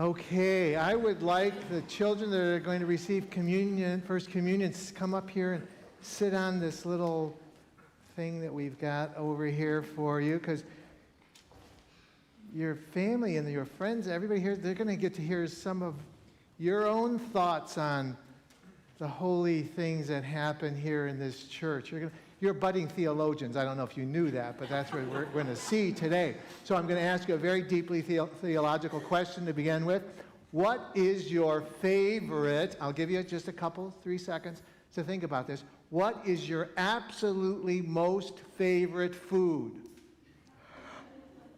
Okay, I would like the children that are going to receive communion, First Communion, come up here and sit on this little thing that we've got over here for you, because your family and your friends, everybody here, they're going to get to hear some of your own thoughts on the holy things that happen here in this church. You're budding theologians. I don't know if you knew that, but that's what we're going to see today. So I'm going to ask you a very deeply theological question to begin with. What is your favorite, I'll give you just a couple, 3 seconds to think about this. What is your absolutely most favorite food?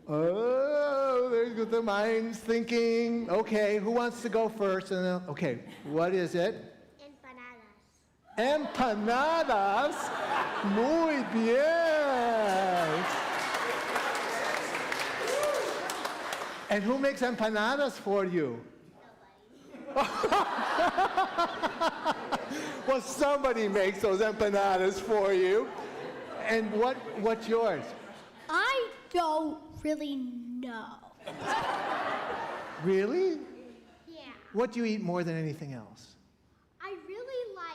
Oh, there's the mind's thinking. Okay, who wants to go first? Okay, what is it? Empanadas. Muy bien. And who makes empanadas for you? Well, somebody makes those empanadas for you. And what's yours? I don't really know. Really? Yeah. What do you eat more than anything else? I really like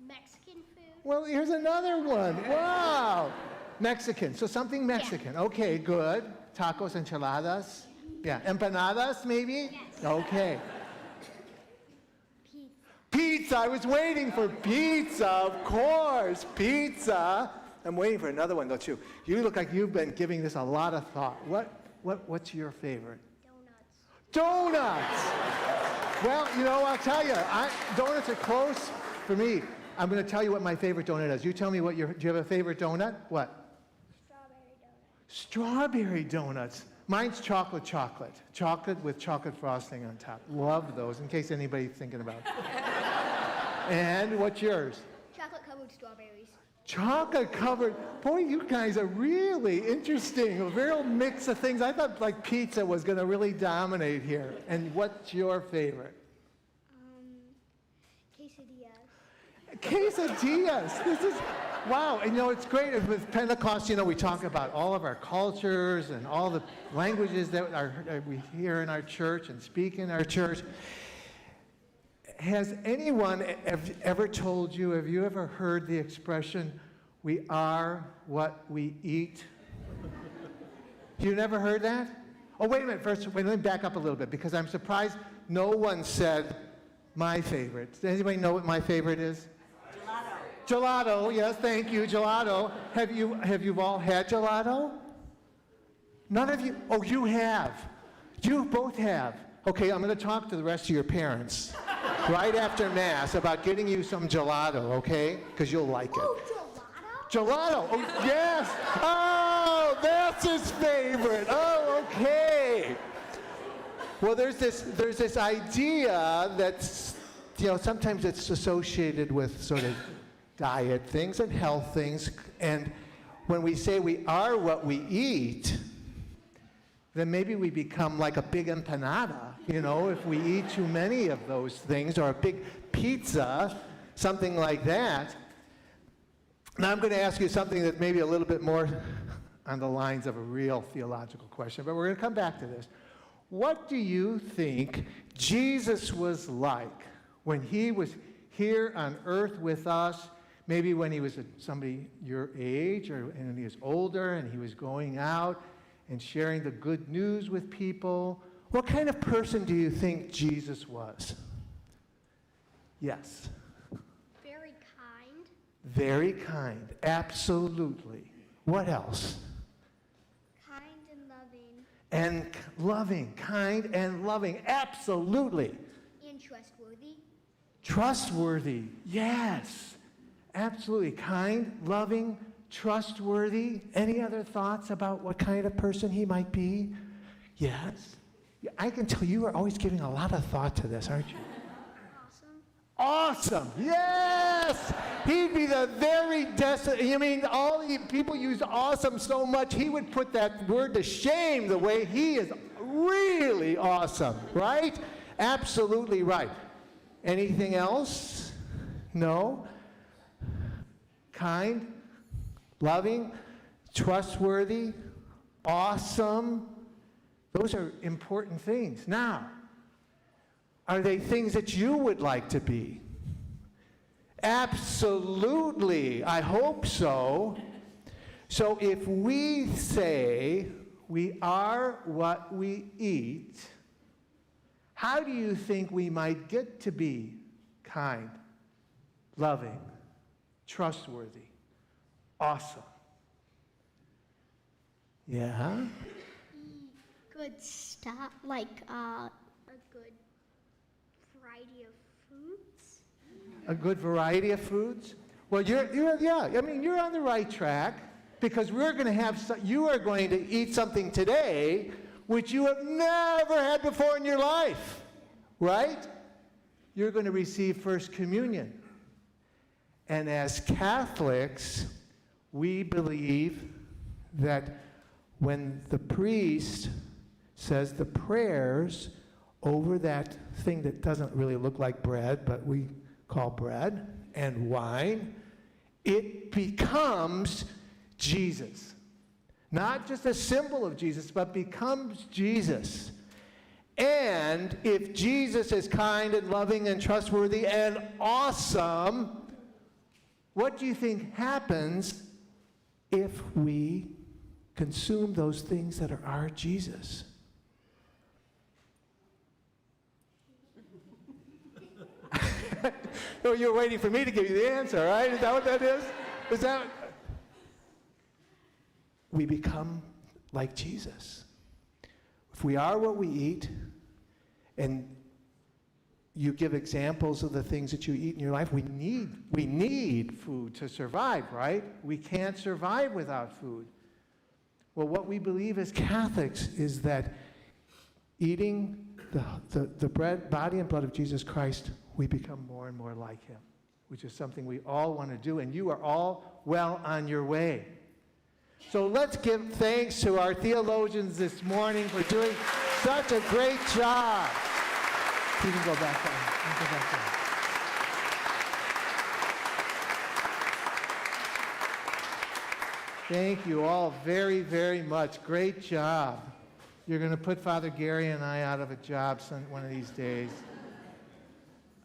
Mexican food. Well, here's another one. Wow. Mexican. So something Mexican. Yeah. Okay, good. Tacos, enchiladas. Yeah. Empanadas, maybe? Yes. Okay. Pizza. Pizza. I was waiting for pizza, of course. Pizza. I'm waiting for another one, don't you? You look like you've been giving this a lot of thought. What's your favorite? Donuts. Donuts. Well, you know, I'll tell you, donuts are close for me. I'm going to tell you what my favorite donut is. You tell me do you have a favorite donut? What? Strawberry donuts. Mine's chocolate. Chocolate with chocolate frosting on top. Love those, in case anybody's thinking about it. And what's yours? Chocolate-covered strawberries. Chocolate-covered. Boy, you guys are really interesting. A real mix of things. I thought like pizza was going to really dominate here. And what's your favorite? Quesadillas. This is, wow. And you know, it's great with Pentecost, you know, we talk about all of our cultures and all the languages that we hear in our church and speak in our church. Has anyone ever told you, have you ever heard the expression, we are what we eat? You never heard that? Oh, wait a minute. First, let me back up a little bit, because I'm surprised no one said my favorite. Does anybody know what my favorite is? Gelato, yes, thank you, gelato. Have you all had gelato? None of you? Oh, you have. You both have. Okay, I'm going to talk to the rest of your parents right after Mass about getting you some gelato, okay? Because you'll like it. Oh, gelato? Oh, yes. Oh, that's his favorite. Oh, okay. Well, there's this idea that's, you know, sometimes it's associated with sort of diet things and health things, and when we say we are what we eat, then maybe we become like a big empanada, you know, if we eat too many of those things, or a big pizza, something like that. Now I'm going to ask you something that may be a little bit more on the lines of a real theological question, but we're going to come back to this. What do you think Jesus was like when he was here on earth with us? Maybe when he was somebody your age, or and he was older, and he was going out and sharing the good news with people. What kind of person do you think Jesus was? Yes. Very kind. Very kind, absolutely. What else? Kind and loving. And loving, kind and loving, absolutely. And trustworthy. Trustworthy, yes. Absolutely. Kind, loving, trustworthy. Any other thoughts about what kind of person he might be? Yes. I can tell you are always giving a lot of thought to this, aren't you? Awesome. Yes. He'd be the very all the people use awesome so much, he would put that word to shame the way he is really awesome, right? Absolutely right. Anything else? No? Kind, loving, trustworthy, awesome. Those are important things. Now, are they things that you would like to be? Absolutely. I hope so. So if we say we are what we eat, how do you think we might get to be kind, loving, trustworthy, awesome? Yeah? Good stuff, like a good variety of foods. A good variety of foods? Well, you're on the right track, because we're going to have, you are going to eat something today which you have never had before in your life, right? You're going to receive First Communion. And as Catholics, we believe that when the priest says the prayers over that thing that doesn't really look like bread, but we call bread and wine, it becomes Jesus. Not just a symbol of Jesus, but becomes Jesus. And if Jesus is kind and loving and trustworthy and awesome, what do you think happens if we consume those things that are our Jesus? Oh, you're waiting for me to give you the answer, right? Is that what that is? Is that... We become like Jesus. If we are what we eat, and you give examples of the things that you eat in your life, we need food to survive, right? We can't survive without food. Well, what we believe as Catholics is that eating the bread, body and blood of Jesus Christ, we become more and more like him, which is something we all want to do, and you are all well on your way. So let's give thanks to our theologians this morning for doing such a great job. You can go back on. You can go back on. Thank you all very, very much. Great job. You're going to put Father Gary and I out of a job one of these days.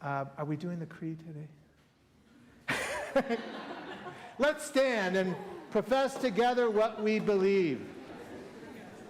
Are we doing the creed today? Let's stand and profess together what we believe.